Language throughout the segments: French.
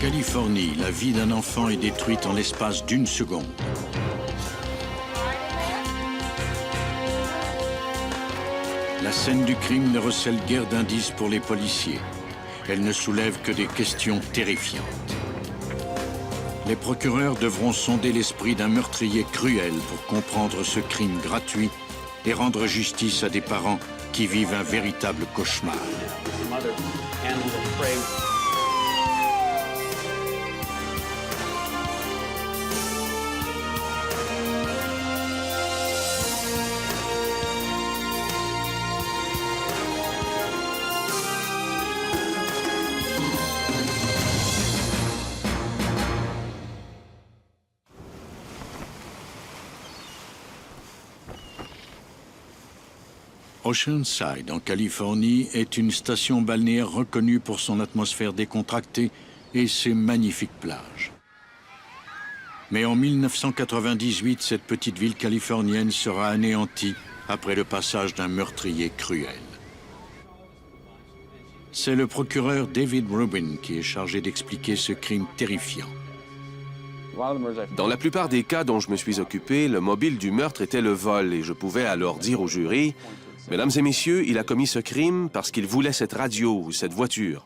Californie, la vie d'un enfant est détruite en l'espace d'une seconde. La scène du crime ne recèle guère d'indices pour les policiers. Elle ne soulève que des questions terrifiantes. Les procureurs devront sonder l'esprit d'un meurtrier cruel pour comprendre ce crime gratuit et rendre justice à des parents qui vivent un véritable cauchemar. Oceanside, en Californie, est une station balnéaire reconnue pour son atmosphère décontractée et ses magnifiques plages. Mais en 1998, cette petite ville californienne sera anéantie après le passage d'un meurtrier cruel. C'est le procureur David Rubin qui est chargé d'expliquer ce crime terrifiant. Dans la plupart des cas dont je me suis occupé, le mobile du meurtre était le vol et je pouvais alors dire au jury: mesdames et messieurs, il a commis ce crime parce qu'il voulait cette radio ou cette voiture.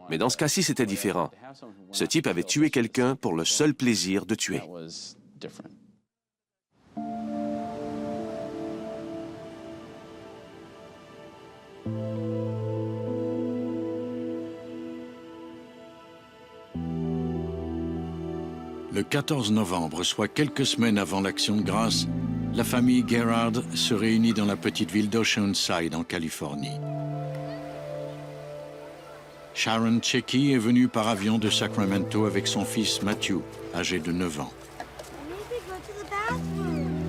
Mais dans ce cas-ci, c'était différent. Ce type avait tué quelqu'un pour le seul plaisir de tuer. Le 14 novembre, soit quelques semaines avant l'Action de grâce, la famille Gerard se réunit dans la petite ville d'Oceanside, en Californie. Sharon Checky est venue par avion de Sacramento avec son fils Matthew, âgé de 9 ans.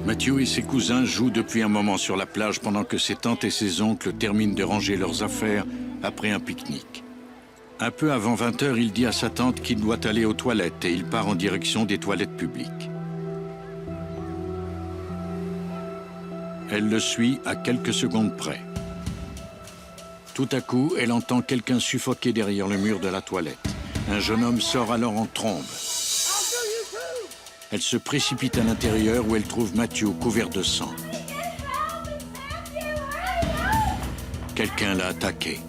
Matthew et ses cousins jouent depuis un moment sur la plage pendant que ses tantes et ses oncles terminent de ranger leurs affaires après un pique-nique. Un peu avant 20 h, il dit à sa tante qu'il doit aller aux toilettes et il part en direction des toilettes publiques. Elle le suit à quelques secondes près. Tout à coup, elle entend quelqu'un suffoquer derrière le mur de la toilette. Un jeune homme sort alors en trombe. Elle se précipite à l'intérieur où elle trouve Matthew couvert de sang. Quelqu'un l'a attaqué.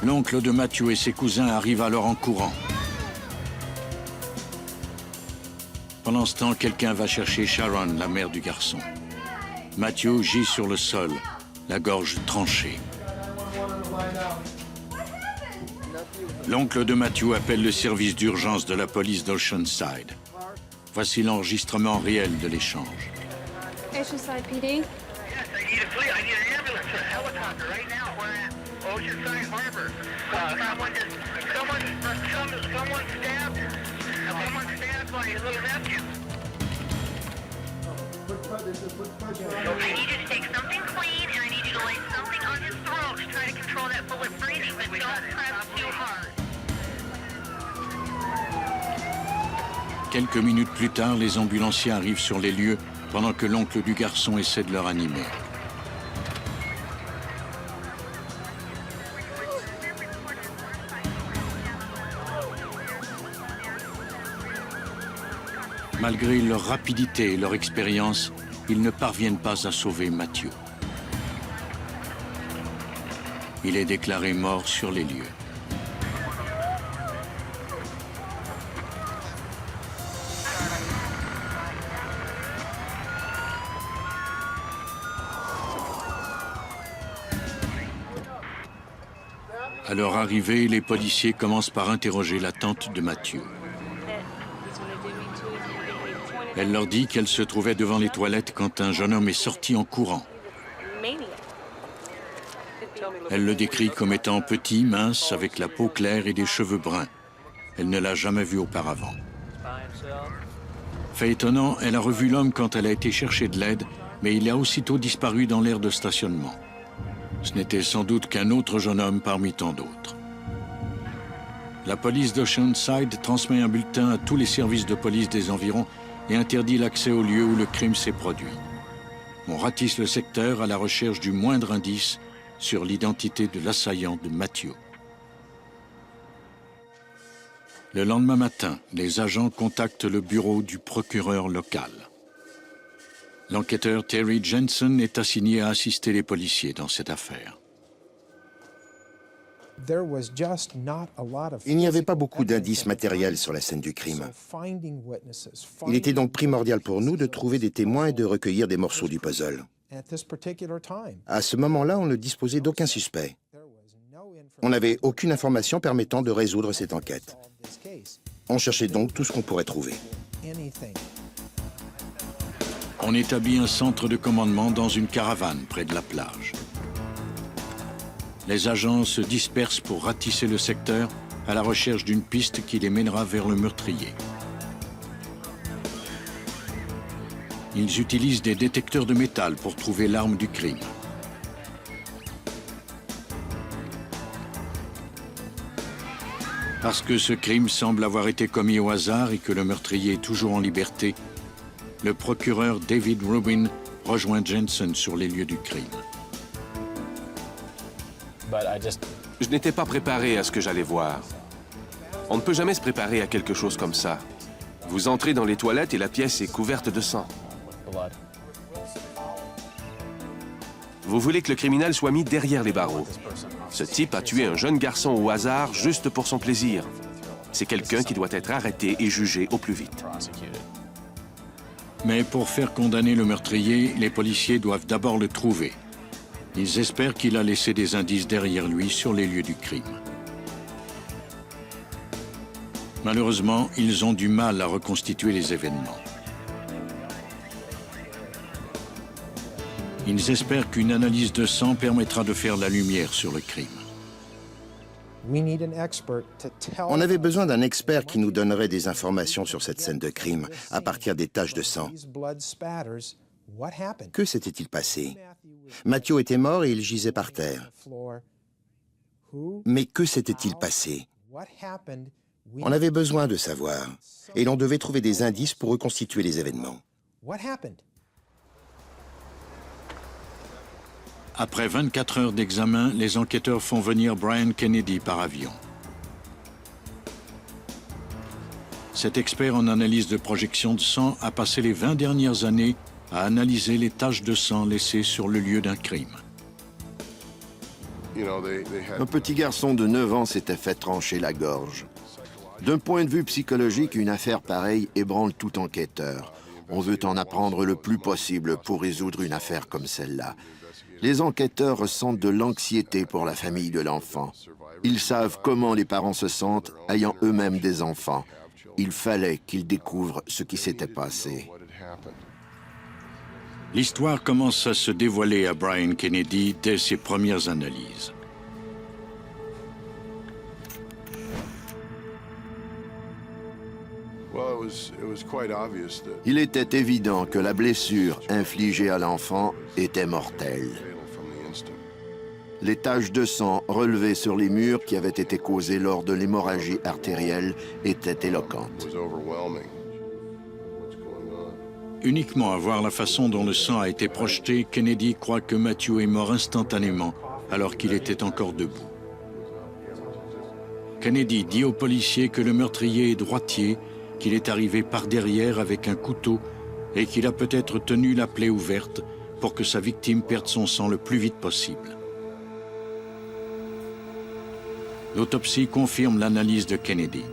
L'oncle de Matthew et ses cousins arrivent alors en courant. Pendant ce temps, quelqu'un va chercher Sharon, la mère du garçon. Matthew gît sur le sol, la gorge tranchée. L'oncle de Matthew appelle le service d'urgence de la police d'Oceanside. Voici l'enregistrement réel de l'échange. Oceanside PD. Oceanside Harbor. Someone stabbed my little nephew. I need you to take something clean and I need you to lay something on his throat to try to control that bullet breathing, but don't press too hard. Quelques minutes plus tard, les ambulanciers arrivent sur les lieux pendant que l'oncle du garçon essaie de le ranimer. Malgré leur rapidité et leur expérience, ils ne parviennent pas à sauver Matthew. Il est déclaré mort sur les lieux. À leur arrivée, les policiers commencent par interroger la tante de Matthew. Elle leur dit qu'elle se trouvait devant les toilettes quand un jeune homme est sorti en courant. Elle le décrit comme étant petit, mince, avec la peau claire et des cheveux bruns. Elle ne l'a jamais vu auparavant. Fait étonnant, elle a revu l'homme quand elle a été chercher de l'aide, mais il a aussitôt disparu dans l'aire de stationnement. Ce n'était sans doute qu'un autre jeune homme parmi tant d'autres. La police d'Oceanside transmet un bulletin à tous les services de police des environs et interdit l'accès au lieu où le crime s'est produit. On ratisse le secteur à la recherche du moindre indice sur l'identité de l'assaillant de Matthew. Le lendemain matin, les agents contactent le bureau du procureur local. L'enquêteur Terry Jensen est assigné à assister les policiers dans cette affaire. Il n'y avait pas beaucoup d'indices matériels sur la scène du crime. Il était donc primordial pour nous de trouver des témoins et de recueillir des morceaux du puzzle. À ce moment-là, on ne disposait d'aucun suspect. On n'avait aucune information permettant de résoudre cette enquête. On cherchait donc tout ce qu'on pourrait trouver. On établit un centre de commandement dans une caravane près de la plage. Les agents se dispersent pour ratisser le secteur à la recherche d'une piste qui les mènera vers le meurtrier. Ils utilisent des détecteurs de métal pour trouver l'arme du crime. Parce que ce crime semble avoir été commis au hasard et que le meurtrier est toujours en liberté, le procureur David Rubin rejoint Jensen sur les lieux du crime. Je n'étais pas préparé à ce que j'allais voir. On ne peut jamais se préparer à quelque chose comme ça. Vous entrez dans les toilettes et la pièce est couverte de sang. Vous voulez que le criminel soit mis derrière les barreaux. Ce type a tué un jeune garçon au hasard juste pour son plaisir. C'est quelqu'un qui doit être arrêté et jugé au plus vite. Mais pour faire condamner le meurtrier, les policiers doivent d'abord le trouver. Ils espèrent qu'il a laissé des indices derrière lui sur les lieux du crime. Malheureusement, ils ont du mal à reconstituer les événements. Ils espèrent qu'une analyse de sang permettra de faire la lumière sur le crime. On avait besoin d'un expert qui nous donnerait des informations sur cette scène de crime à partir des taches de sang. Que s'était-il passé? Matthew était mort et il gisait par terre. Mais que s'était-il passé? On avait besoin de savoir, et l'on devait trouver des indices pour reconstituer les événements. Après 24 heures d'examen, les enquêteurs font venir Brian Kennedy par avion. Cet expert en analyse de projection de sang a passé les 20 dernières années à analyser les taches de sang laissées sur le lieu d'un crime. Un petit garçon de 9 ans s'était fait trancher la gorge. D'un point de vue psychologique, une affaire pareille ébranle tout enquêteur. On veut en apprendre le plus possible pour résoudre une affaire comme celle-là. Les enquêteurs ressentent de l'anxiété pour la famille de l'enfant. Ils savent comment les parents se sentent ayant eux-mêmes des enfants. Il fallait qu'ils découvrent ce qui s'était passé. L'histoire commence à se dévoiler à Brian Kennedy dès ses premières analyses. Il était évident que la blessure infligée à l'enfant était mortelle. Les taches de sang relevées sur les murs qui avaient été causées lors de l'hémorragie artérielle étaient éloquentes. Uniquement à voir la façon dont le sang a été projeté, Kennedy croit que Matthew est mort instantanément alors qu'il était encore debout. Kennedy dit aux policiers que le meurtrier est droitier, qu'il est arrivé par derrière avec un couteau et qu'il a peut-être tenu la plaie ouverte pour que sa victime perde son sang le plus vite possible. L'autopsie confirme l'analyse de Kennedy.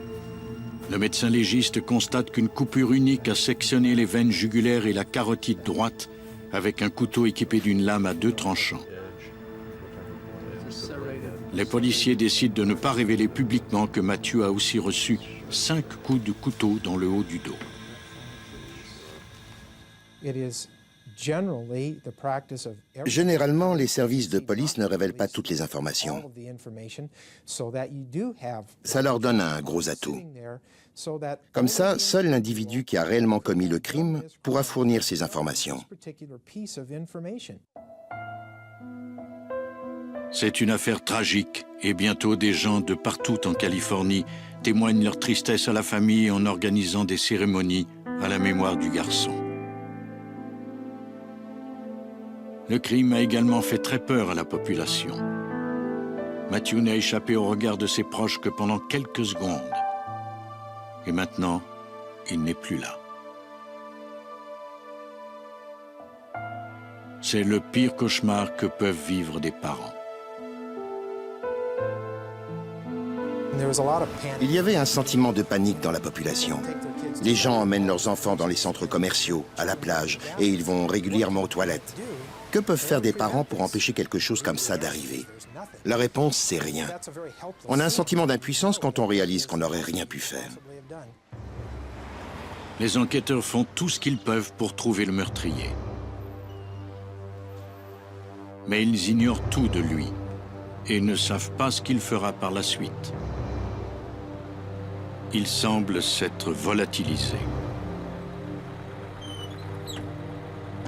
Le médecin légiste constate qu'une coupure unique a sectionné les veines jugulaires et la carotide droite avec un couteau équipé d'une lame à 2 tranchants. Les policiers décident de ne pas révéler publiquement que Matthew a aussi reçu 5 coups de couteau dans le haut du dos. Généralement, les services de police ne révèlent pas toutes les informations. Ça leur donne un gros atout. Comme ça, seul l'individu qui a réellement commis le crime pourra fournir ces informations. C'est une affaire tragique et bientôt des gens de partout en Californie témoignent leur tristesse à la famille en organisant des cérémonies à la mémoire du garçon. Le crime a également fait très peur à la population. Matthew n'a échappé au regard de ses proches que pendant quelques secondes. Et maintenant, il n'est plus là. C'est le pire cauchemar que peuvent vivre des parents. Il y avait un sentiment de panique dans la population. Les gens emmènent leurs enfants dans les centres commerciaux, à la plage, et ils vont régulièrement aux toilettes. Que peuvent faire des parents pour empêcher quelque chose comme ça d'arriver? La réponse, c'est rien. On a un sentiment d'impuissance quand on réalise qu'on n'aurait rien pu faire. Les enquêteurs font tout ce qu'ils peuvent pour trouver le meurtrier. Mais ils ignorent tout de lui et ne savent pas ce qu'il fera par la suite. Il semble s'être volatilisé.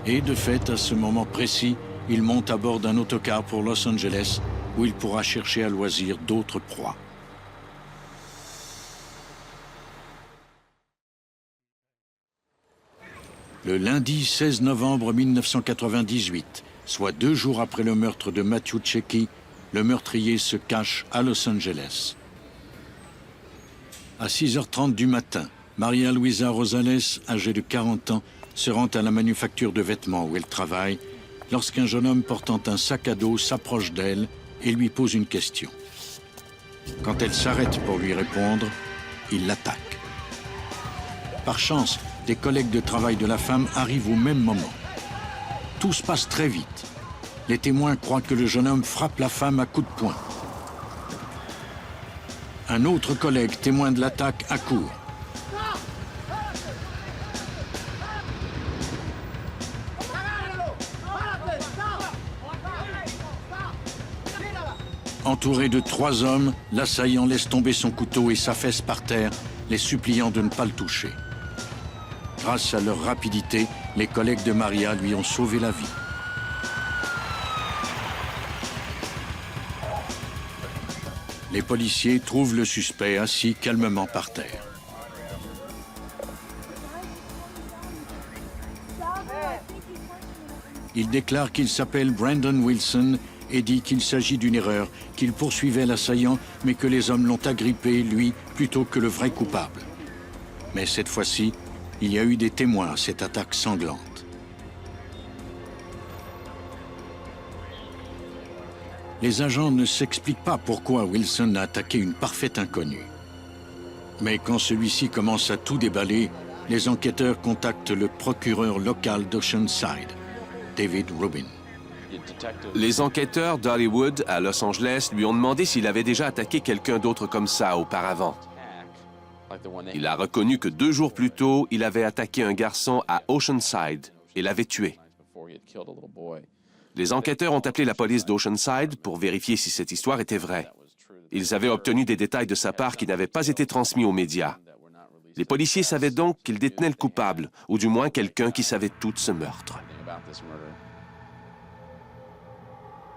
Et de fait, à ce moment précis, il monte à bord d'un autocar pour Los Angeles, où il pourra chercher à loisir d'autres proies. Le lundi 16 novembre 1998, soit 2 jours après le meurtre de Matthew Tcheki, le meurtrier se cache à Los Angeles. À 6h30 du matin, Maria Luisa Rosales, âgée de 40 ans, se rend à la manufacture de vêtements où elle travaille, lorsqu'un jeune homme portant un sac à dos s'approche d'elle et lui pose une question. Quand elle s'arrête pour lui répondre, il l'attaque. Par chance, des collègues de travail de la femme arrivent au même moment. Tout se passe très vite. Les témoins croient que le jeune homme frappe la femme à coups de poing. Un autre collègue, témoin de l'attaque, accourt. Entouré de 3 hommes, l'assaillant laisse tomber son couteau et s'affaisse par terre, les suppliant de ne pas le toucher. Grâce à leur rapidité, les collègues de Maria lui ont sauvé la vie. Les policiers trouvent le suspect assis calmement par terre. Il déclare qu'il s'appelle Brandon Wilson et dit qu'il s'agit d'une erreur, qu'il poursuivait l'assaillant, mais que les hommes l'ont agrippé, lui, plutôt que le vrai coupable. Mais cette fois-ci, il y a eu des témoins à cette attaque sanglante. Les agents ne s'expliquent pas pourquoi Wilson a attaqué une parfaite inconnue. Mais quand celui-ci commence à tout déballer, les enquêteurs contactent le procureur local d'Oceanside, David Rubin. Les enquêteurs d'Hollywood à Los Angeles lui ont demandé s'il avait déjà attaqué quelqu'un d'autre comme ça auparavant. Il a reconnu que 2 jours plus tôt, il avait attaqué un garçon à Oceanside et l'avait tué. Les enquêteurs ont appelé la police d'Oceanside pour vérifier si cette histoire était vraie. Ils avaient obtenu des détails de sa part qui n'avaient pas été transmis aux médias. Les policiers savaient donc qu'il détenait le coupable, ou du moins quelqu'un qui savait tout de ce meurtre.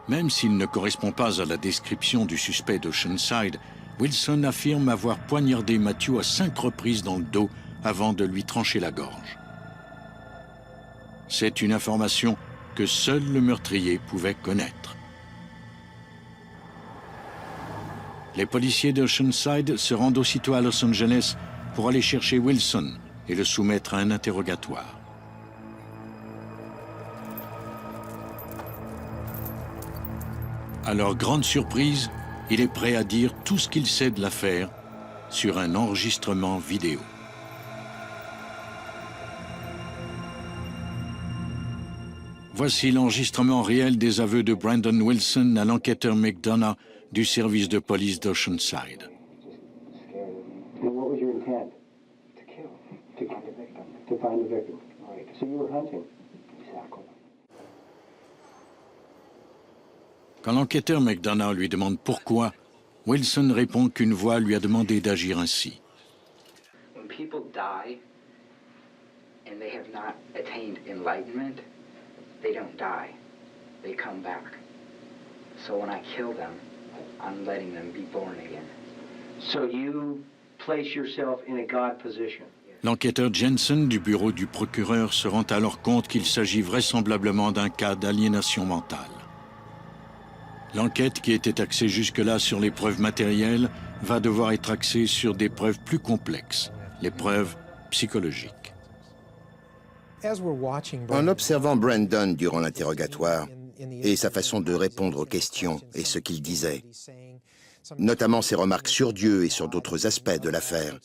Même s'il ne correspond pas à la description du suspect d'Oceanside, Wilson affirme avoir poignardé Matthew à 5 reprises dans le dos avant de lui trancher la gorge. C'est une information que seul le meurtrier pouvait connaître. Les policiers d'Oceanside se rendent aussitôt à Los Angeles pour aller chercher Wilson et le soumettre à un interrogatoire. À leur grande surprise, il est prêt à dire tout ce qu'il sait de l'affaire sur un enregistrement vidéo. Voici l'enregistrement réel des aveux de Brandon Wilson à l'enquêteur McDonough du service de police d'Oceanside. Quand l'enquêteur McDonough lui demande pourquoi, Wilson répond qu'une voix lui a demandé d'agir ainsi. When people die and they have not attained enlightenment, they don't die, they come back. So when I kill them, I'm letting them be born again. So you place yourself in a God position. Yes. L'enquêteur Jensen du bureau du procureur se rend alors compte qu'il s'agit vraisemblablement d'un cas d'aliénation mentale. L'enquête qui était axée jusque-là sur les preuves matérielles va devoir être axée sur des preuves plus complexes, les preuves psychologiques. En observant Brandon durant l'interrogatoire et sa façon de répondre aux questions et ce qu'il disait, notamment ses remarques sur Dieu et sur d'autres aspects de l'affaire,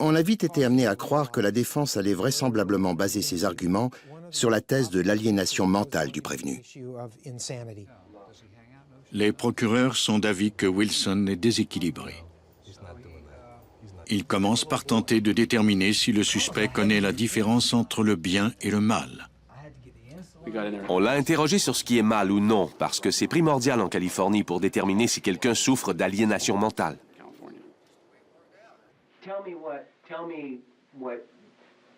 on a vite été amené à croire que la défense allait vraisemblablement baser ses arguments sur la thèse de l'aliénation mentale du prévenu. Les procureurs sont d'avis que Wilson est déséquilibré. Ils commencent par tenter de déterminer si le suspect connaît la différence entre le bien et le mal. On l'a interrogé sur ce qui est mal ou non, parce que c'est primordial en Californie pour déterminer si quelqu'un souffre d'aliénation mentale. Tell me what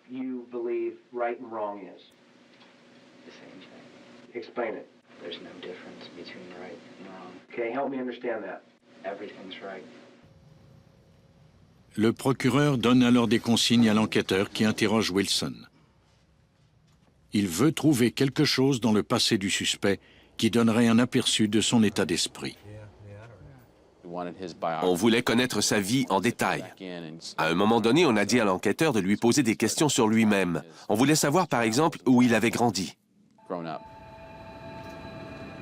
you believe right and wrong is. The same thing. Explain it. There's no difference between right and wrong. Okay, help me understand that. Everything's right. Le procureur donne alors des consignes à l'enquêteur qui interroge Wilson. Il veut trouver quelque chose dans le passé du suspect qui donnerait un aperçu de son état d'esprit. On voulait connaître sa vie en détail. À un moment donné, on a dit à l'enquêteur de lui poser des questions sur lui-même. On voulait savoir, par exemple, où il avait grandi.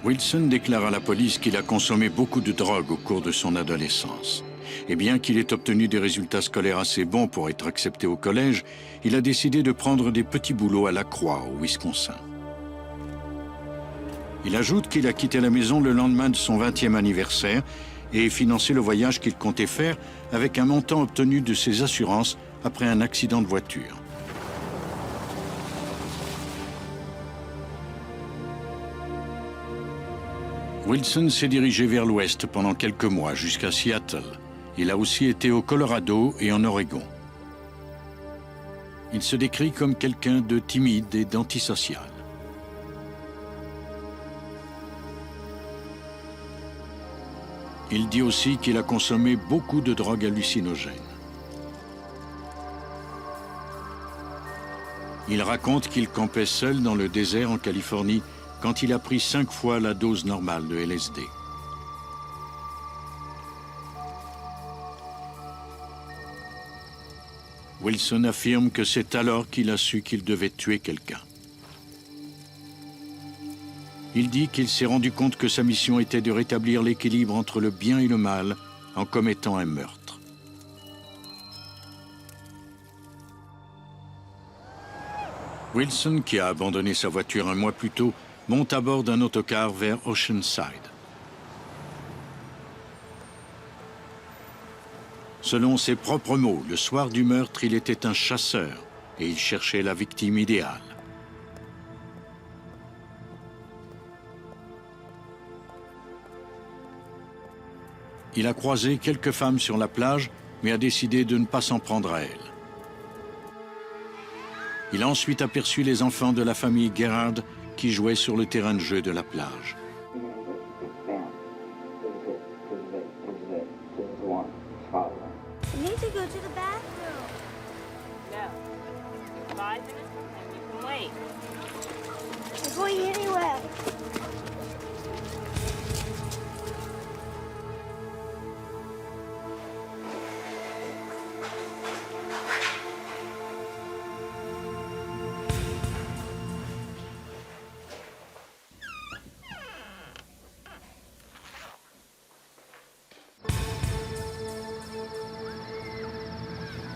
Wilson déclare à la police qu'il a consommé beaucoup de drogue au cours de son adolescence. Et bien qu'il ait obtenu des résultats scolaires assez bons pour être accepté au collège, il a décidé de prendre des petits boulots à la Croix, au Wisconsin. Il ajoute qu'il a quitté la maison le lendemain de son 20e anniversaire et financé le voyage qu'il comptait faire avec un montant obtenu de ses assurances après un accident de voiture. Wilson s'est dirigé vers l'ouest pendant quelques mois jusqu'à Seattle. Il a aussi été au Colorado et en Oregon. Il se décrit comme quelqu'un de timide et d'antisocial. Il dit aussi qu'il a consommé beaucoup de drogues hallucinogènes. Il raconte qu'il campait seul dans le désert en Californie quand il a pris 5 fois la dose normale de LSD. Wilson affirme que c'est alors qu'il a su qu'il devait tuer quelqu'un. Il dit qu'il s'est rendu compte que sa mission était de rétablir l'équilibre entre le bien et le mal en commettant un meurtre. Wilson, qui a abandonné sa voiture un mois plus tôt, monte à bord d'un autocar vers Oceanside. Selon ses propres mots, le soir du meurtre, il était un chasseur et il cherchait la victime idéale. Il a croisé quelques femmes sur la plage, mais a décidé de ne pas s'en prendre à elles. Il a ensuite aperçu les enfants de la famille Gerhard qui jouaient sur le terrain de jeu de la plage. You need to go to the bathroom. No. 5 minutes and you can wait. We're going anywhere.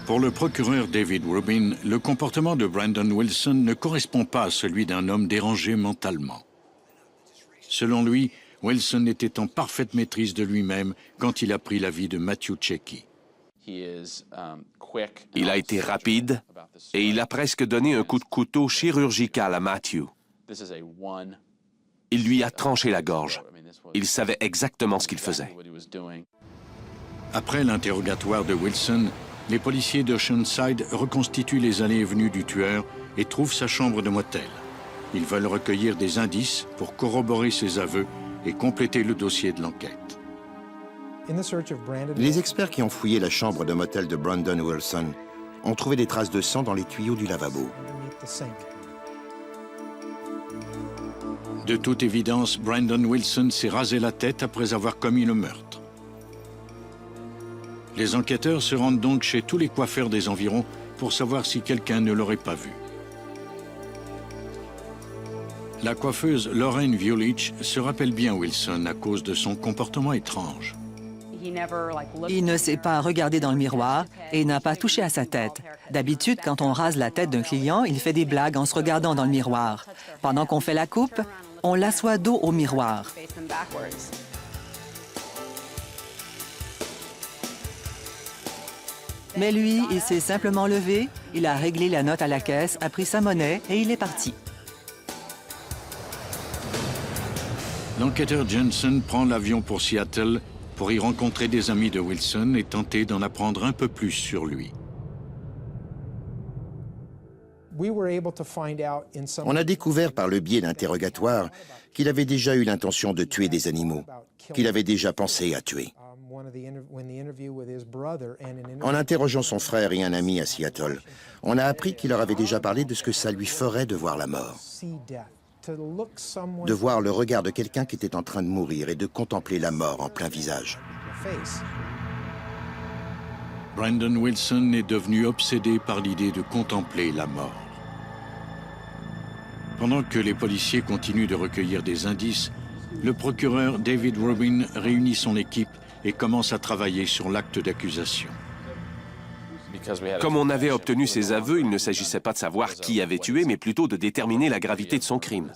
Pour le procureur David Rubin, le comportement de Brandon Wilson ne correspond pas à celui d'un homme dérangé mentalement. Selon lui, Wilson était en parfaite maîtrise de lui-même quand il a pris la vie de Matthew Checky. Il a été rapide et il a presque donné un coup de couteau chirurgical à Matthew. Il lui a tranché la gorge. Il savait exactement ce qu'il faisait. Après l'interrogatoire de Wilson, les policiers d'Oceanside reconstituent les allées et venues du tueur et trouvent sa chambre de motel. Ils veulent recueillir des indices pour corroborer ses aveux et compléter le dossier de l'enquête. Les experts qui ont fouillé la chambre de motel de Brandon Wilson On trouvait des traces de sang dans les tuyaux du lavabo. De toute évidence, Brandon Wilson s'est rasé la tête après avoir commis le meurtre. Les enquêteurs se rendent donc chez tous les coiffeurs des environs pour savoir si quelqu'un ne l'aurait pas vu. La coiffeuse Lauren Vulich se rappelle bien Wilson à cause de son comportement étrange. Il ne s'est pas regardé dans le miroir et n'a pas touché à sa tête. D'habitude, quand on rase la tête d'un client, il fait des blagues en se regardant dans le miroir. Pendant qu'on fait la coupe, on l'assoit dos au miroir. Mais lui, il s'est simplement levé, il a réglé la note à la caisse, a pris sa monnaie et il est parti. L'enquêteur Jensen prend l'avion pour Seattle pour y rencontrer des amis de Wilson et tenter d'en apprendre un peu plus sur lui. On a découvert par le biais d'interrogatoires qu'il avait déjà eu l'intention de tuer des animaux, qu'il avait déjà pensé à tuer. En interrogeant son frère et un ami à Seattle, on a appris qu'il leur avait déjà parlé de ce que ça lui ferait de voir la mort. De voir le regard de quelqu'un qui était en train de mourir et de contempler la mort en plein visage. Brandon Wilson est devenu obsédé par l'idée de contempler la mort. Pendant que les policiers continuent de recueillir des indices, le procureur David Rubin réunit son équipe et commence à travailler sur l'acte d'accusation. Comme on avait obtenu ses aveux, il ne s'agissait pas de savoir qui avait tué, mais plutôt de déterminer la gravité de son crime.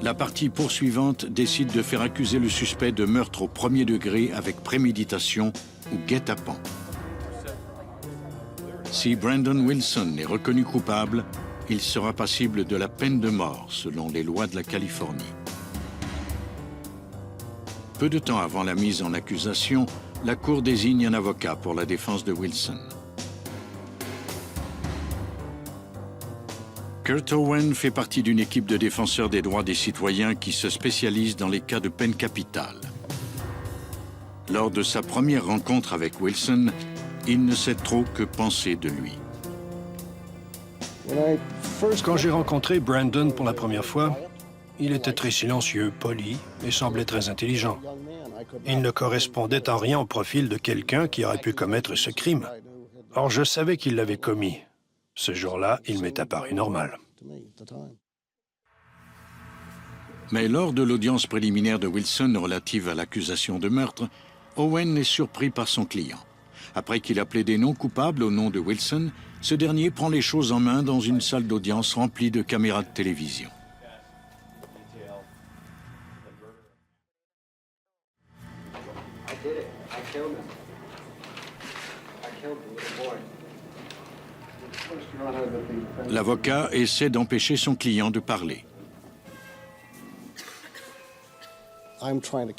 La partie poursuivante décide de faire accuser le suspect de meurtre au premier degré avec préméditation ou guet-apens. Si Brandon Wilson est reconnu coupable, il sera passible de la peine de mort selon les lois de la Californie. Peu de temps avant la mise en accusation, la Cour désigne un avocat pour la défense de Wilson. Kurt Owen fait partie d'une équipe de défenseurs des droits des citoyens qui se spécialise dans les cas de peine capitale. Lors de sa première rencontre avec Wilson, il ne sait trop que penser de lui. Quand j'ai rencontré Brandon pour la première fois, il était très silencieux, poli et semblait très intelligent. Il ne correspondait en rien au profil de quelqu'un qui aurait pu commettre ce crime. Or, je savais qu'il l'avait commis. Ce jour-là, il m'est apparu normal. Mais lors de l'audience préliminaire de Wilson relative à l'accusation de meurtre, Owen est surpris par son client. Après qu'il a plaidé non coupable au nom de Wilson, ce dernier prend les choses en main dans une salle d'audience remplie de caméras de télévision. L'avocat essaie d'empêcher son client de parler.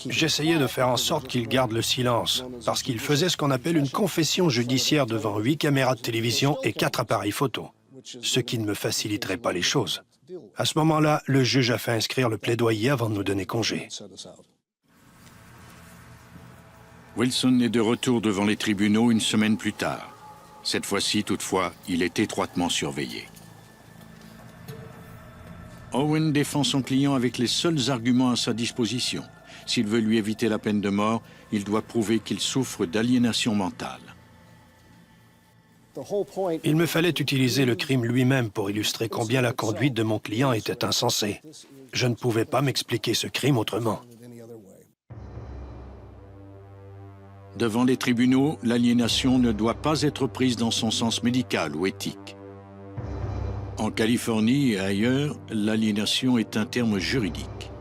J'essayais de faire en sorte qu'il garde le silence, parce qu'il faisait ce qu'on appelle une confession judiciaire devant 8 caméras de télévision et 4 appareils photo, ce qui ne me faciliterait pas les choses. À ce moment-là, le juge a fait inscrire le plaidoyer avant de nous donner congé. Wilson est de retour devant les tribunaux une semaine plus tard. Cette fois-ci, toutefois, il est étroitement surveillé. Owen défend son client avec les seuls arguments à sa disposition. S'il veut lui éviter la peine de mort, il doit prouver qu'il souffre d'aliénation mentale. Il me fallait utiliser le crime lui-même pour illustrer combien la conduite de mon client était insensée. Je ne pouvais pas m'expliquer ce crime autrement. Devant les tribunaux, l'aliénation ne doit pas être prise dans son sens médical ou éthique. En Californie et ailleurs, l'aliénation est un terme juridique.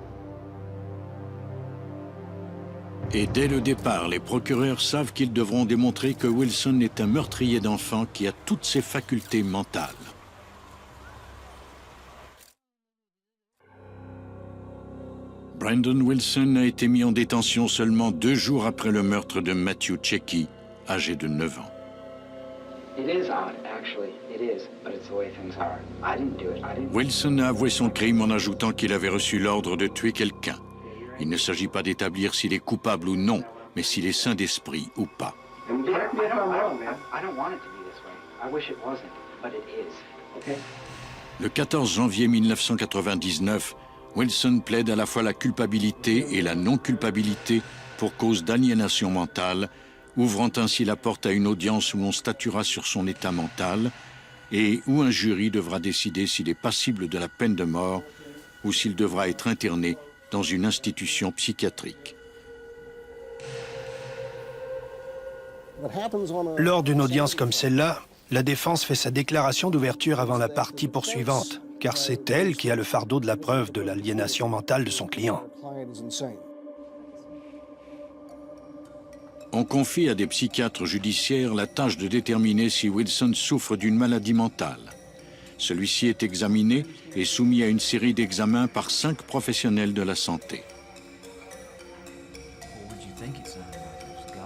Et dès le départ, les procureurs savent qu'ils devront démontrer que Wilson est un meurtrier d'enfants qui a toutes ses facultés mentales. Brandon Wilson a été mis en détention seulement 2 jours après le meurtre de Matthew Checky, âgé de 9 ans. Wilson a avoué son crime en ajoutant qu'il avait reçu l'ordre de tuer quelqu'un. Il ne s'agit pas d'établir s'il est coupable ou non, mais s'il est sain d'esprit ou pas. And correct me if I'm wrong, man. I don't want it to be this way. I wish it wasn't, but it is. Okay. Le 14 janvier 1999, Wilson plaide à la fois la culpabilité et la non-culpabilité pour cause d'aliénation mentale, ouvrant ainsi la porte à une audience où l'on statuera sur son état mental et où un jury devra décider s'il est passible de la peine de mort ou s'il devra être interné dans une institution psychiatrique. Lors d'une audience comme celle-là, la défense fait sa déclaration d'ouverture avant la partie poursuivante, car c'est elle qui a le fardeau de la preuve de l'aliénation mentale de son client. On confie à des psychiatres judiciaires la tâche de déterminer si Wilson souffre d'une maladie mentale. Celui-ci est examiné et soumis à une série d'examens par 5 professionnels de la santé.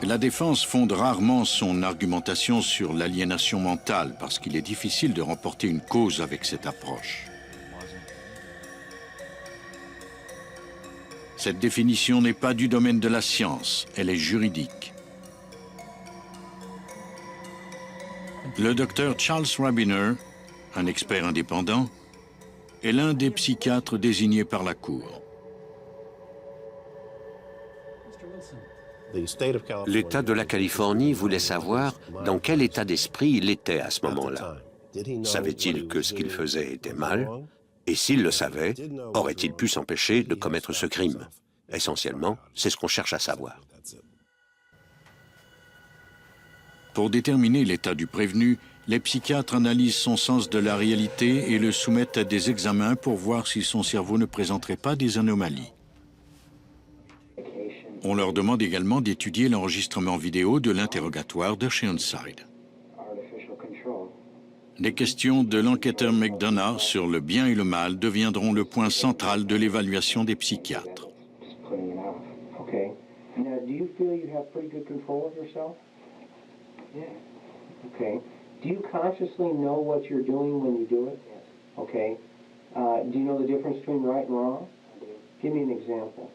La défense fonde rarement son argumentation sur l'aliénation mentale parce qu'il est difficile de remporter une cause avec cette approche. Cette définition n'est pas du domaine de la science, elle est juridique. Le docteur Charles Rabiner, un expert indépendant, est l'un des psychiatres désignés par la Cour. L'État de la Californie voulait savoir dans quel état d'esprit il était à ce moment-là. Savait-il que ce qu'il faisait était mal? Et s'il le savait, aurait-il pu s'empêcher de commettre ce crime? Essentiellement, c'est ce qu'on cherche à savoir. Pour déterminer l'état du prévenu, les psychiatres analysent son sens de la réalité et le soumettent à des examens pour voir si son cerveau ne présenterait pas des anomalies. On leur demande également d'étudier l'enregistrement vidéo de l'interrogatoire d'Oceanside. Les questions de l'enquêteur McDonough sur le bien et le mal deviendront le point central de l'évaluation des psychiatres. Okay. Now, do you feel you have pretty good control of yourself? Yeah. Okay. Do you consciously know what you're doing when you do it? Yes. Okay. Do you know the difference between right and wrong? I do. Give me an example.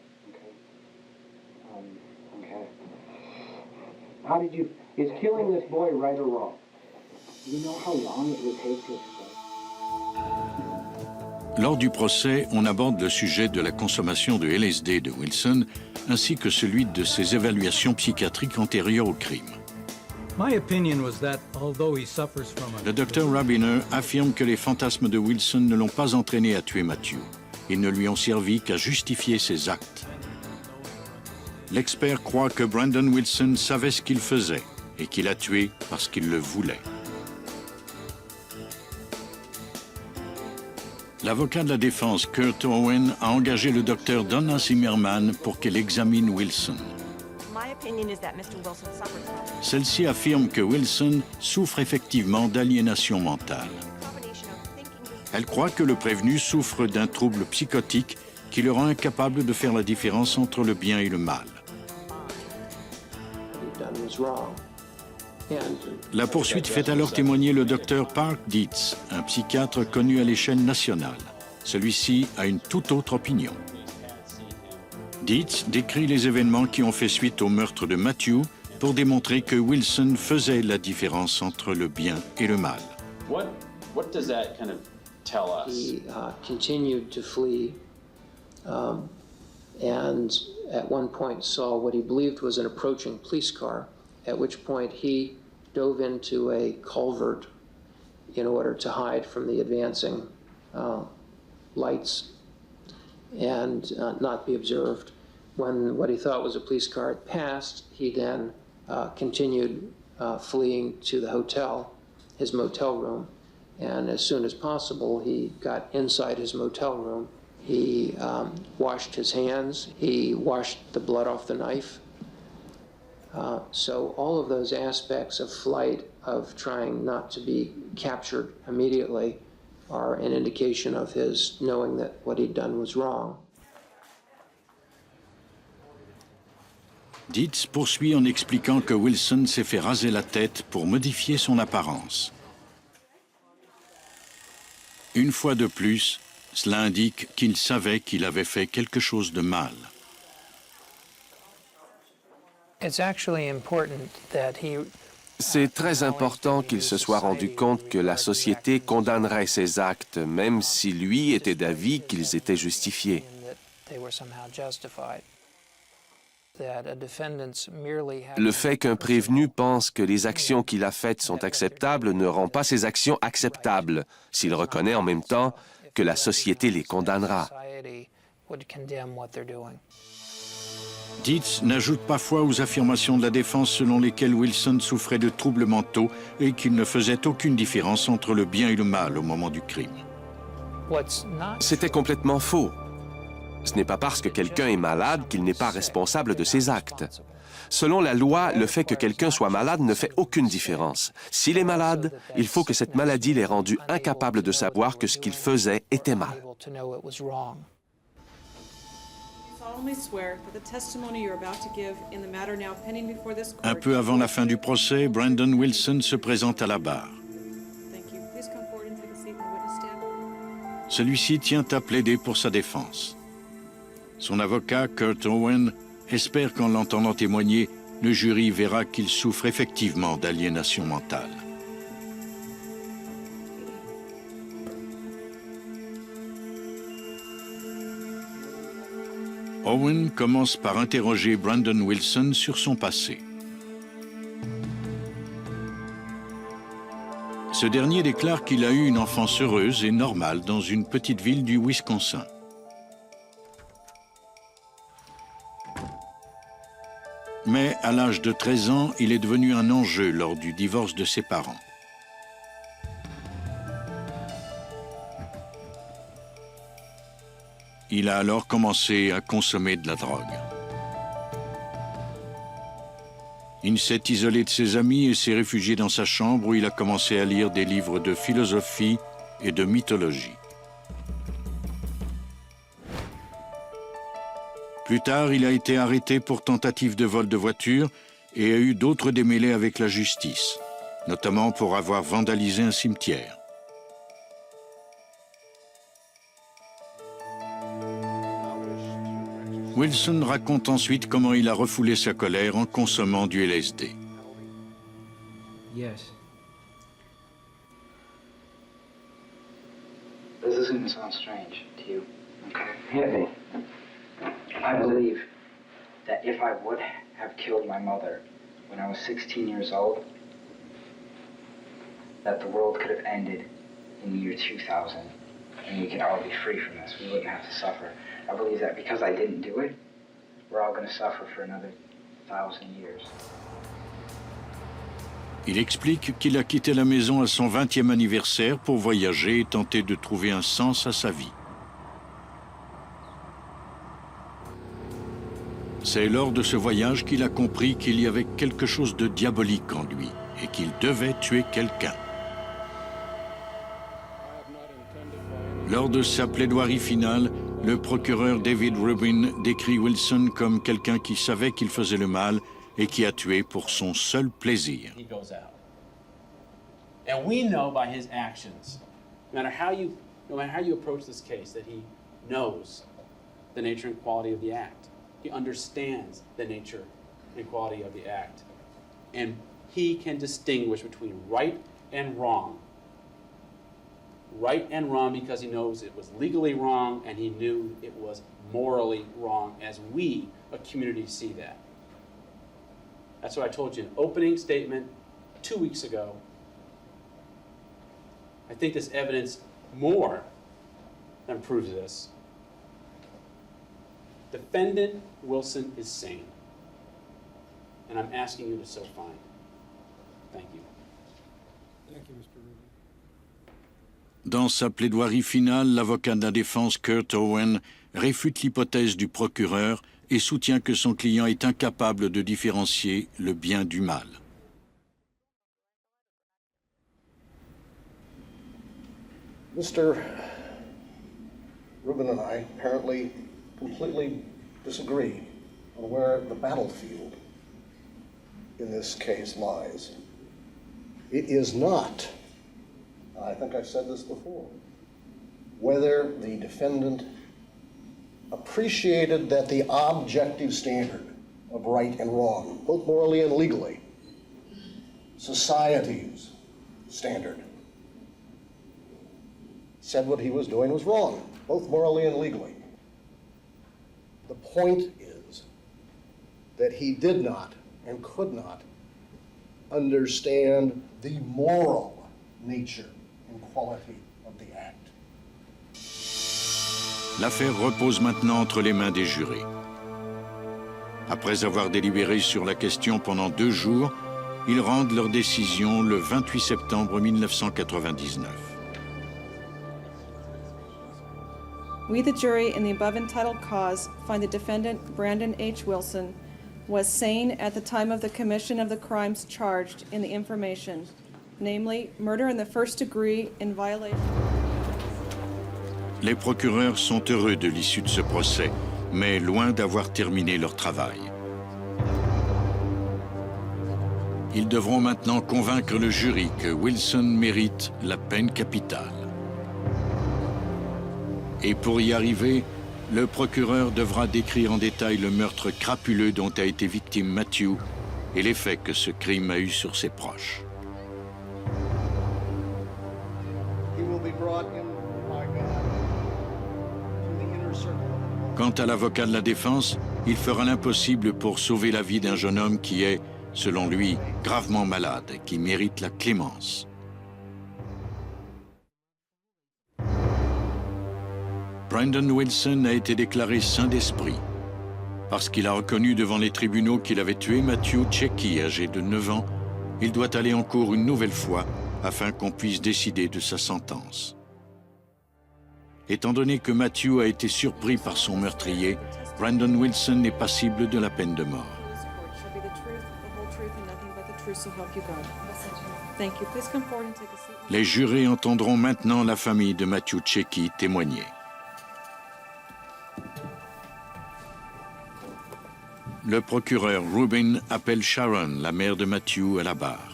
Okay. How did you... Is killing this boy right or wrong? Do you know how long it would take to explain? Lors du procès, on aborde le sujet de la consommation de LSD de Wilson, ainsi que celui de ses évaluations psychiatriques antérieures au crime. Le docteur Rabiner affirme que les fantasmes de Wilson ne l'ont pas entraîné à tuer Matthew. Ils ne lui ont servi qu'à justifier ses actes. L'expert croit que Brandon Wilson savait ce qu'il faisait et qu'il a tué parce qu'il le voulait. L'avocat de la défense, Kurt Owen, a engagé le docteur Donna Zimmerman pour qu'elle examine Wilson. Celle-ci affirme que Wilson souffre effectivement d'aliénation mentale. Elle croit que le prévenu souffre d'un trouble psychotique qui le rend incapable de faire la différence entre le bien et le mal. La poursuite fait alors témoigner le docteur Park Dietz, un psychiatre connu à l'échelle nationale. Celui-ci a une toute autre opinion. Dietz décrit les événements qui ont fait suite au meurtre de Matthew pour démontrer que Wilson faisait la différence entre le bien et le mal. What does that kind of tell us? He continued to flee and at one point saw what he believed was an approaching police car, at which point he dove into a culvert in order to hide from the advancing lights and not be observed. When what he thought was a police car had passed, he then continued fleeing to the hotel, his motel room, and as soon as possible, he got inside his motel room. He washed his hands, he washed the blood off the knife. So all of those aspects of flight, of trying not to be captured immediately, are an indication of his knowing that what he'd done was wrong. Dietz poursuit en expliquant que Wilson s'est fait raser la tête pour modifier son apparence. Une fois de plus, cela indique qu'il savait qu'il avait fait quelque chose de mal. C'est très important qu'il se soit rendu compte que la société condamnerait ses actes, même si lui était d'avis qu'ils étaient justifiés. Le fait qu'un prévenu pense que les actions qu'il a faites sont acceptables ne rend pas ses actions acceptables, s'il reconnaît en même temps que la société les condamnera. Dietz n'ajoute pas foi aux affirmations de la défense selon lesquelles Wilson souffrait de troubles mentaux et qu'il ne faisait aucune différence entre le bien et le mal au moment du crime. C'était complètement faux. Ce n'est pas parce que quelqu'un est malade qu'il n'est pas responsable de ses actes. Selon la loi, le fait que quelqu'un soit malade ne fait aucune différence. S'il est malade, il faut que cette maladie l'ait rendu incapable de savoir que ce qu'il faisait était mal. Un peu avant la fin du procès, Brandon Wilson se présente à la barre. Celui-ci tient à plaider pour sa défense. Son avocat, Kurt Owen, espère qu'en l'entendant témoigner, le jury verra qu'il souffre effectivement d'aliénation mentale. Owen commence par interroger Brandon Wilson sur son passé. Ce dernier déclare qu'il a eu une enfance heureuse et normale dans une petite ville du Wisconsin. Mais à l'âge de 13 ans, il est devenu un enjeu lors du divorce de ses parents. Il a alors commencé à consommer de la drogue. Il s'est isolé de ses amis et s'est réfugié dans sa chambre où il a commencé à lire des livres de philosophie et de mythologie. Plus tard, il a été arrêté pour tentative de vol de voiture et a eu d'autres démêlés avec la justice, notamment pour avoir vandalisé un cimetière. Wilson raconte ensuite comment il a refoulé sa colère en consommant du LSD. Yes. This is going to sound strange to you, okay? Yeah. I believe that if I would have killed my mother when I was 16 years old, that the world could have ended in the year 2000, and we could all be free from this. We wouldn't have to suffer. I believe that because I didn't do it, we're all going to suffer for another 1,000 years. Il explique qu'il a quitté la maison à son 20e anniversaire pour voyager et tenter de trouver un sens à sa vie. C'est lors de ce voyage qu'il a compris qu'il y avait quelque chose de diabolique en lui et qu'il devait tuer quelqu'un. Lors de sa plaidoirie finale, le procureur David Rubin décrit Wilson comme quelqu'un qui savait qu'il faisait le mal et qui a tué pour son seul plaisir. And we know by his actions, no matter how you approach this case, that he knows the nature and quality of the act. He understands the nature and quality of the act. And he can distinguish between right and wrong. Right and wrong because he knows it was legally wrong and he knew it was morally wrong as we, a community, see that. That's what I told you in an opening statement 2 weeks ago. I think this evidence more than proves this. Defendant Wilson is sane, and I'm asking you to so find. Thank you. Thank you, Mr. Rubin. Dans sa plaidoirie finale, l'avocat de la défense Kurt Owen réfute l'hypothèse du procureur et soutient que son client est incapable de différencier le bien du mal. Mr. Rubin and I apparently completely disagree on where the battlefield in this case lies. It is not, I think I've said this before, whether the defendant appreciated that the objective standard of right and wrong, both morally and legally. Society's standard said what he was doing was wrong, both morally and legally. The point is that he did not and could not understand the moral nature and quality of the act. L'affaire repose maintenant entre les mains des jurés. Après avoir délibéré sur la question pendant 2 jours, ils rendent leur décision le 28 septembre 1999. We, the jury, in the above entitled cause, find the defendant, Brandon H. Wilson, was sane at the time of the commission of the crimes charged in the information, namely murder in the first degree in violation. Les procureurs sont heureux de l'issue de ce procès, mais loin d'avoir terminé leur travail. Ils devront maintenant convaincre le jury que Wilson mérite la peine capitale. Et pour y arriver, le procureur devra décrire en détail le meurtre crapuleux dont a été victime Matthew et l'effet que ce crime a eu sur ses proches. Quant à l'avocat de la défense, il fera l'impossible pour sauver la vie d'un jeune homme qui est, selon lui, gravement malade et qui mérite la clémence. Brandon Wilson a été déclaré sain d'esprit parce qu'il a reconnu devant les tribunaux qu'il avait tué Matthew Checchi, âgé de 9 ans. Il doit aller en cour une nouvelle fois afin qu'on puisse décider de sa sentence. Étant donné que Matthew a été surpris par son meurtrier, Brandon Wilson est passible de la peine de mort. Les jurés entendront maintenant la famille de Matthew Checchi témoigner. Le procureur Rubin appelle Sharon, la mère de Matthew, à la barre.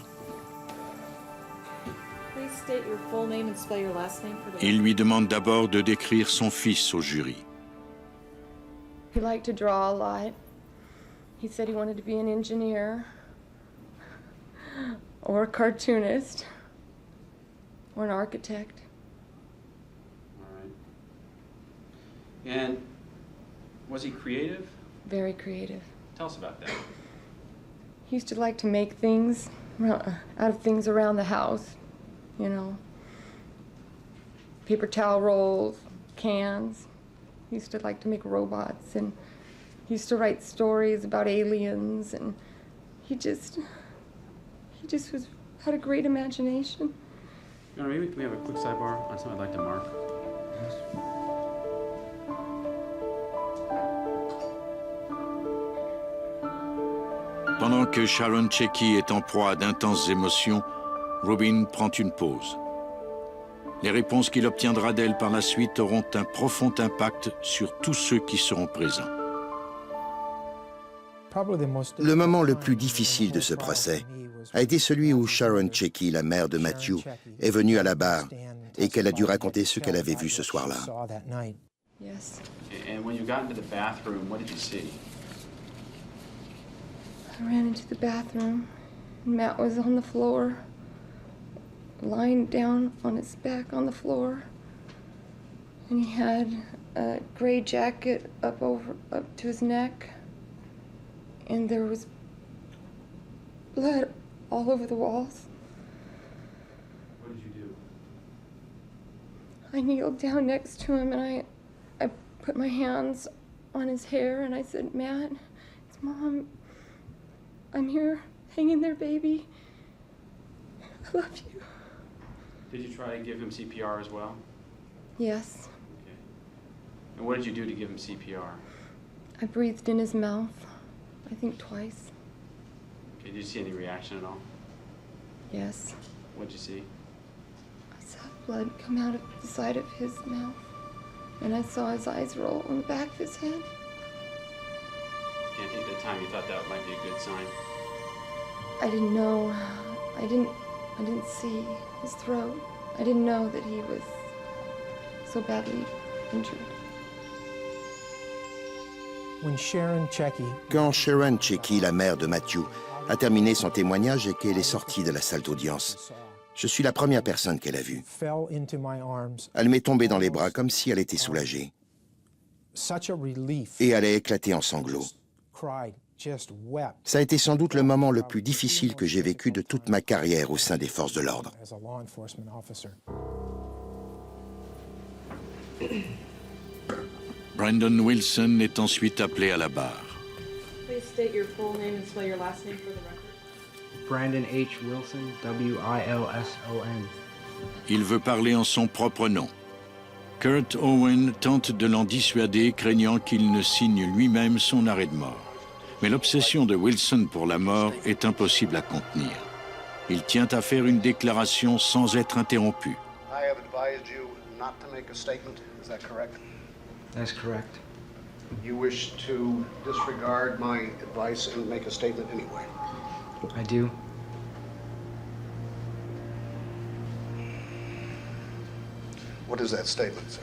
Il lui demande d'abord de décrire son fils au jury. He liked to draw a lot. He said he wanted to be an engineer or a cartoonist or an architect. All right. And was he creative? Very creative. Tell us about that. He used to like to make things out of things around the house, you know. Paper towel rolls, cans. He used to like to make robots, and he used to write stories about aliens, and he just had a great imagination. Maybe can we have a quick sidebar on something I'd like to mark? Pendant que Sharon Checchi est en proie à d'intenses émotions, Rubin prend une pause. Les réponses qu'il obtiendra d'elle par la suite auront un profond impact sur tous ceux qui seront présents. Le moment le plus difficile de ce procès a été celui où Sharon Checchi, la mère de Matthew, est venue à la barre et qu'elle a dû raconter ce qu'elle avait vu ce soir-là. Yes. And when you got into the bathroom, what did you see? I ran into the bathroom, and Matt was on the floor, lying down on his back on the floor, and he had a gray jacket up to his neck, and there was blood all over the walls. What did you do? I kneeled down next to him, and I put my hands on his hair, and I said, "Matt, it's Mom. I'm here, hanging there, baby. I love you." Did you try to give him CPR as well? Yes. Okay. And what did you do to give him CPR? I breathed in his mouth, I think twice. Okay, did you see any reaction at all? Yes. What did you see? I saw blood come out of the side of his mouth, and I saw his eyes roll on the back of his head. Can't think at the time you thought that might be a good sign. I didn't know. I didn't see his throat. I didn't know that he was so badly injured. Quand Sharon Checky, la mère de Matthew, a terminé son témoignage et qu'elle est sortie de la salle d'audience, je suis la première personne qu'elle a vue. Elle m'est tombée dans les bras comme si elle était soulagée. Et elle a éclaté en sanglots. Ça a été sans doute le moment le plus difficile que j'ai vécu de toute ma carrière au sein des forces de l'ordre. Brandon Wilson est ensuite appelé à la barre. Please state your full name and spell your last name for the record. Brandon H. Wilson, W-I-L-S-O-N. Il veut parler en son propre nom. Kurt Owen tente de l'en dissuader, craignant qu'il ne signe lui-même son arrêt de mort. Mais l'obsession de Wilson pour la mort est impossible à contenir. Il tient à faire une déclaration sans être interrompu. I have advised you not to make a statement. Is that correct? That's correct. You wish to disregard my advice and make a statement anyway. I do. What is that statement, sir?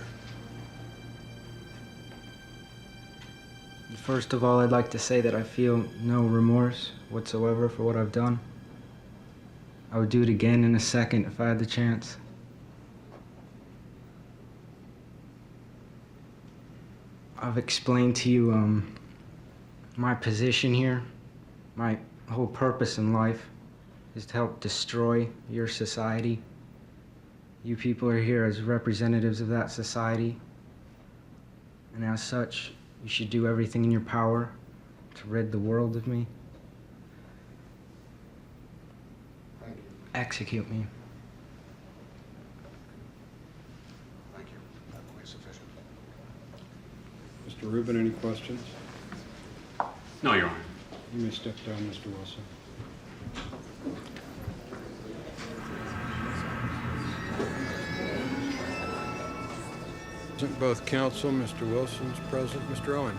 First of all, I'd like to say that I feel no remorse whatsoever for what I've done. I would do it again in a second if I had the chance. I've explained to you my position here. My whole purpose in life is to help destroy your society. You people are here as representatives of that society. And as such, you should do everything in your power to rid the world of me. Thank you. Execute me. Thank you. That will be sufficient. Mr. Rubin, any questions? No, Your Honor. You may step down, Mr. Wilson. Both counsel, Mr. Wilson's present, Mr. Owen.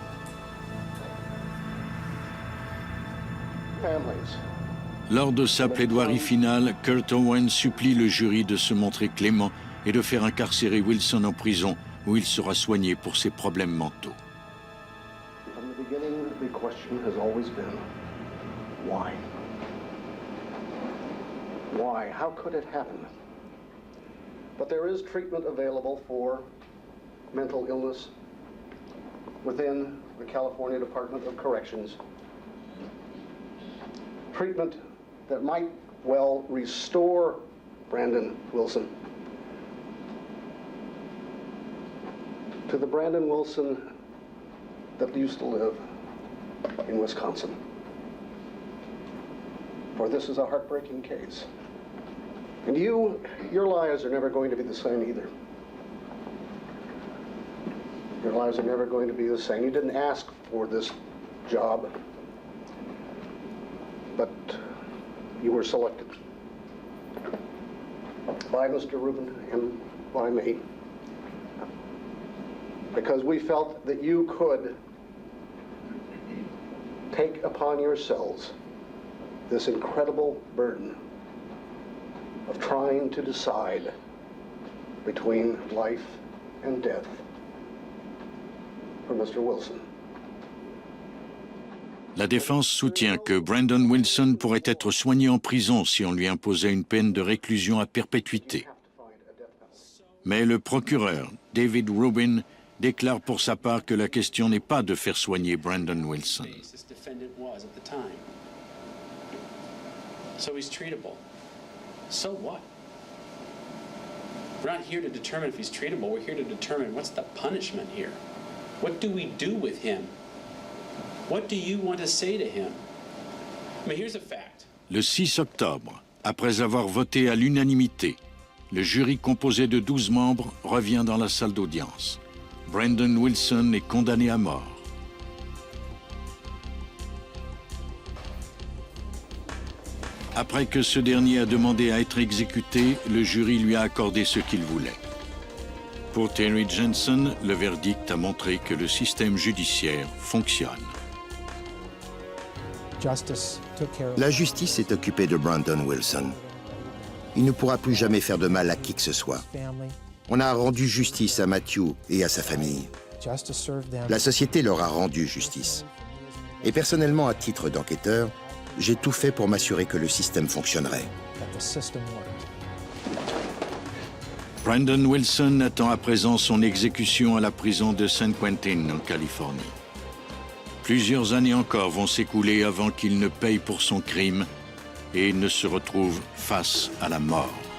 Families. Lors de sa plaidoirie finale, Kurt Owen supplie le jury de se montrer clément et de faire incarcérer Wilson en prison, où il sera soigné pour ses problèmes mentaux. From the beginning, the question has always been, why? Why? How could it happen? But there is treatment available for mental illness within the California Department of Corrections. Treatment that might well restore Brandon Wilson to the Brandon Wilson that used to live in Wisconsin. For this is a heartbreaking case. And your lives are never going to be the same either. Your lives are never going to be the same. You didn't ask for this job, but you were selected by Mr. Rubin and by me because we felt that you could take upon yourselves this incredible burden of trying to decide between life and death for Mr. Wilson. La défense soutient que Brandon Wilson pourrait être soigné en prison si on lui imposait une peine de réclusion à perpétuité. Mais le procureur, David Rubin, déclare pour sa part que la question n'est pas de faire soigner Brandon Wilson. So he's treatable. So what? We're not here to determine if he's treatable. We're here to determine what's the punishment here. What do we do with him? What do you want to say to him? I mean, here's a fact. Le 6 octobre, après avoir voté à l'unanimité, le jury composé de 12 membres revient dans la salle d'audience. Brandon Wilson est condamné à mort. Après que ce dernier a demandé à être exécuté, le jury lui a accordé ce qu'il voulait. Pour Terry Jensen, le verdict a montré que le système judiciaire fonctionne. La justice s'est occupée de Brandon Wilson. Il ne pourra plus jamais faire de mal à qui que ce soit. On a rendu justice à Matthew et à sa famille. La société leur a rendu justice. Et personnellement, à titre d'enquêteur, j'ai tout fait pour m'assurer que le système fonctionnerait. Brandon Wilson attend à présent son exécution à la prison de San Quentin, en Californie. Plusieurs années encore vont s'écouler avant qu'il ne paye pour son crime et ne se retrouve face à la mort.